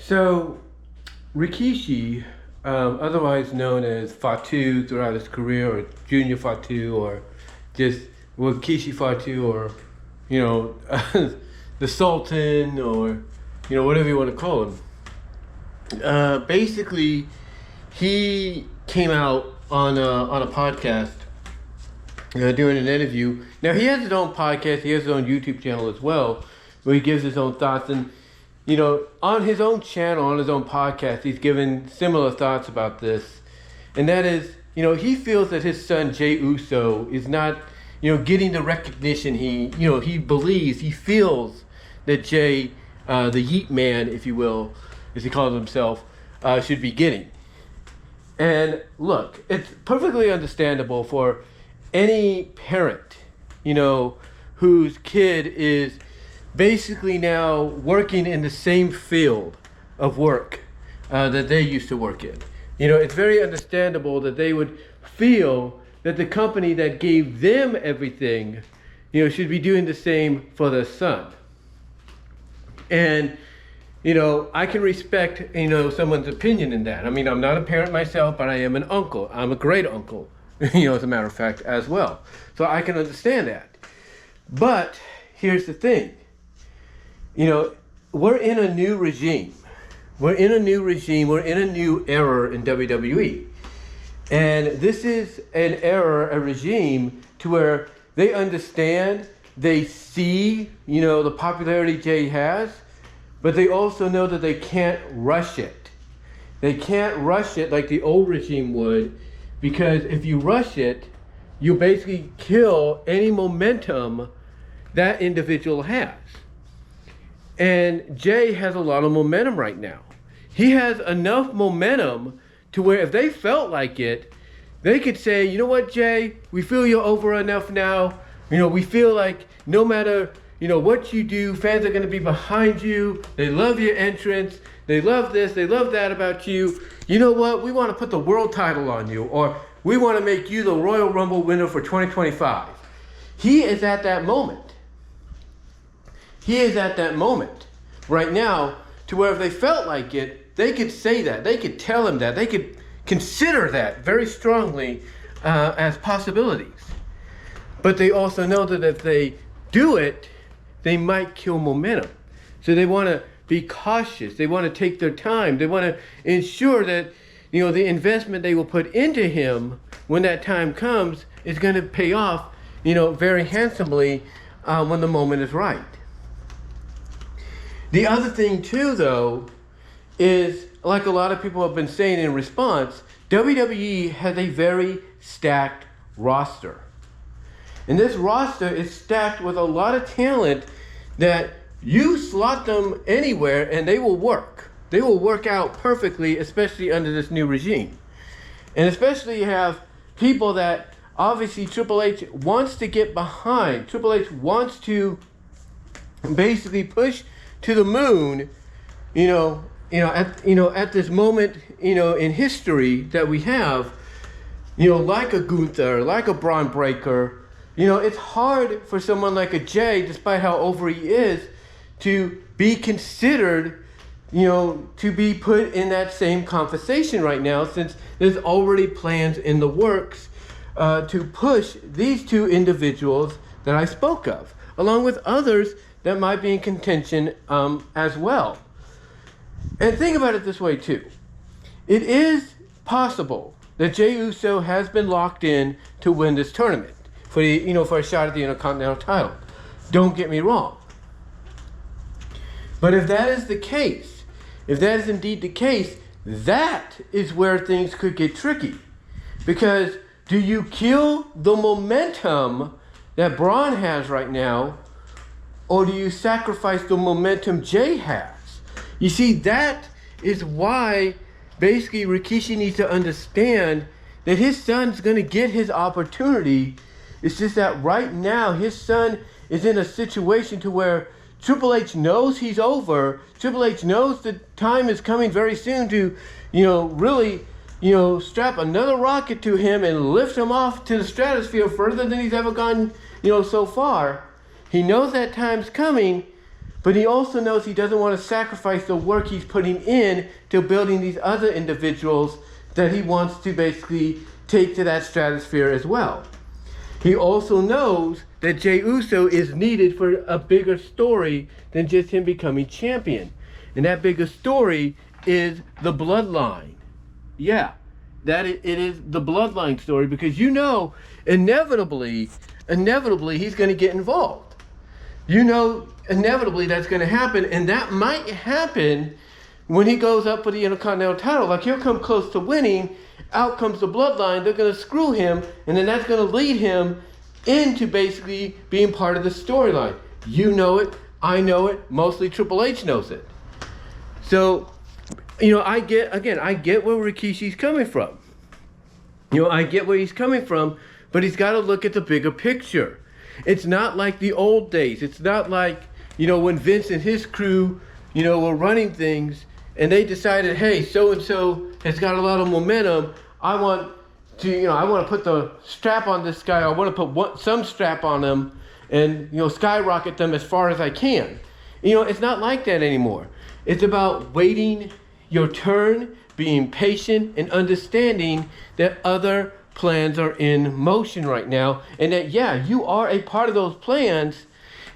So, Rikishi, otherwise known as Fatu throughout his career, or Junior Fatu, or just Rikishi Fatu, or the Sultan, or whatever you want to call him. Basically, he came out on a podcast doing an interview. Now he has his own podcast. He has his own YouTube channel as well, where he gives his own thoughts. And on his own channel, on his own podcast, he's given similar thoughts about this. And that is, he feels that his son Jey Uso is not, getting the recognition he believes, he feels that Jey, the Yeet Man, if you will, as he calls himself, should be getting. And look, it's perfectly understandable for any parent, whose kid is basically now working in the same field of work that they used to work in. It's very understandable that they would feel that the company that gave them everything, should be doing the same for their son. And, I can respect, someone's opinion in that. I mean, I'm not a parent myself, but I am an uncle. I'm a great uncle, as a matter of fact, as well. So I can understand that. But here's the thing. We're in a new regime. We're in a new era in WWE. And this is an era, a regime, to where they understand, they see, the popularity Jey has, but they also know that they can't rush it. They can't rush it like the old regime would, because if you rush it, you basically kill any momentum that individual has. And Jey has a lot of momentum right now. He has enough momentum to where if they felt like it, they could say, you know what, Jey, we feel you're over enough now. We feel like no matter, what you do, fans are going to be behind you. They love your entrance. They love this. They love that about you. You know what? We want to put the world title on you, or we want to make you the Royal Rumble winner for 2025. He is at that moment. He is at that moment right now to where if they felt like it, they could say that. They could tell him that. They could consider that very strongly as possibilities. But they also know that if they do it, they might kill momentum. So they want to be cautious. They want to take their time. They want to ensure that, the investment they will put into him when that time comes is going to pay off, very handsomely when the moment is right. The other thing too, though, is like a lot of people have been saying in response, WWE has a very stacked roster. And this roster is stacked with a lot of talent that you slot them anywhere and they will work. They will work out perfectly, especially under this new regime. And especially you have people that obviously Triple H wants to get behind. Triple H wants to basically push to the moon, at this moment, in history that we have, like a Gunther, like a Braun Breaker. It's hard for someone like a Jey, despite how over he is, to be considered, to be put in that same conversation right now, since there's already plans in the works to push these two individuals that I spoke of, along with others that might be in contention as well. And think about it this way too. It is possible that Jey Uso has been locked in to win this tournament for a shot at the Intercontinental title. Don't get me wrong. But if that is the case, if that is indeed the case, that is where things could get tricky. Because do you kill the momentum that Braun has right now, or do you sacrifice the momentum Jey has? You see, that is why basically Rikishi needs to understand that his son's going to get his opportunity. It's just that right now his son is in a situation to where Triple H knows he's over. Triple H knows the time is coming very soon to, really, strap another rocket to him and lift him off to the stratosphere further than he's ever gone, so far. He knows that time's coming, but he also knows he doesn't want to sacrifice the work he's putting in to building these other individuals that he wants to basically take to that stratosphere as well. He also knows that Jey Uso is needed for a bigger story than just him becoming champion. And that bigger story is the bloodline. Yeah, it is the bloodline story, because inevitably he's going to get involved. Inevitably that's going to happen, and that might happen when he goes up for the Intercontinental title. Like, he'll come close to winning, out comes the bloodline, they're going to screw him, and then that's going to lead him into basically being part of the storyline. You know it, I know it, mostly Triple H knows it. So, I get where Rikishi's coming from. I get where he's coming from, but he's got to look at the bigger picture. It's not like the old days. It's not like, when Vince and his crew, were running things and they decided, hey, so-and-so has got a lot of momentum. I want to put the strap on this guy. I want to put some strap on him and, skyrocket them as far as I can. It's not like that anymore. It's about waiting your turn, being patient, and understanding that other plans are in motion right now, and that, you are a part of those plans.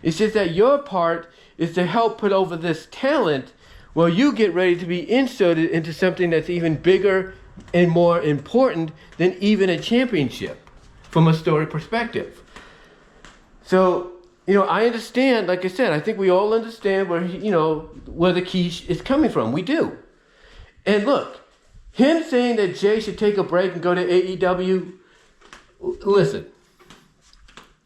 It's just that your part is to help put over this talent while you get ready to be inserted into something that's even bigger and more important than even a championship from a story perspective. So, I understand, like I said, I think we all understand where the key is coming from. We do. And look, him saying that Jey should take a break and go to AEW, listen,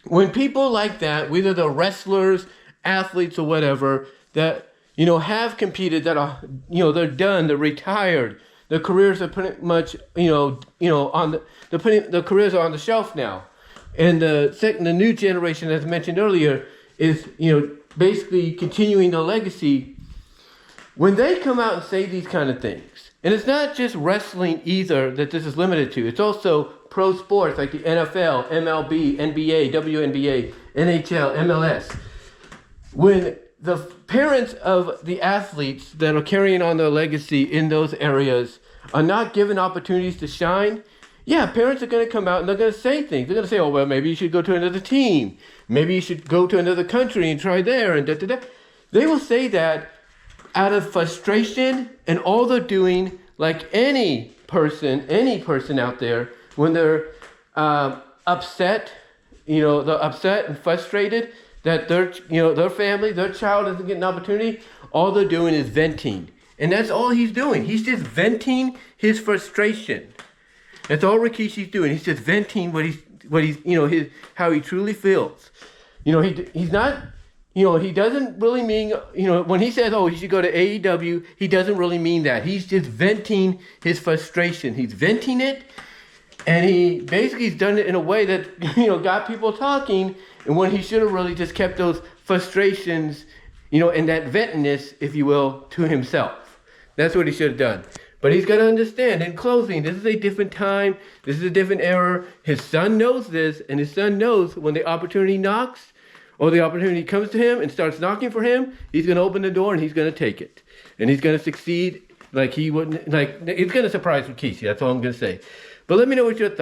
when people like that, whether they're wrestlers, athletes, or whatever, that, have competed, that are, they're done, they're retired, their careers are pretty much, their careers are on the shelf now. And the new generation, as mentioned earlier, is, basically continuing the legacy. When they come out and say these kind of things, and it's not just wrestling either that this is limited to, it's also pro sports like the NFL, MLB, NBA, WNBA, NHL, MLS. When the parents of the athletes that are carrying on their legacy in those areas are not given opportunities to shine, parents are going to come out and they're going to say things. They're going to say, oh, well, maybe you should go to another team. Maybe you should go to another country and try there, and da-da-da. They will say that out of frustration, and all they're doing, like any person out there, when they're upset, they're upset and frustrated that their family, their child doesn't get an opportunity, all they're doing is venting. And that's all he's doing. He's just venting his frustration. That's all Rikishi's doing. He's just venting how he truly feels. He's not, he doesn't really mean, when he says, oh, he should go to AEW, he doesn't really mean that. He's just venting his frustration. He's venting it, and he basically has done it in a way that, got people talking, and when he should have really just kept those frustrations, and that ventiness, if you will, to himself. That's what he should have done. But he's got to understand, in closing, this is a different time, this is a different era. His son knows this, and his son knows when the opportunity knocks, or the opportunity comes to him and starts knocking for him, he's going to open the door and he's going to take it. And he's going to succeed like he wouldn't, he's going to surprise Rikishi, that's all I'm going to say. But let me know what your thoughts.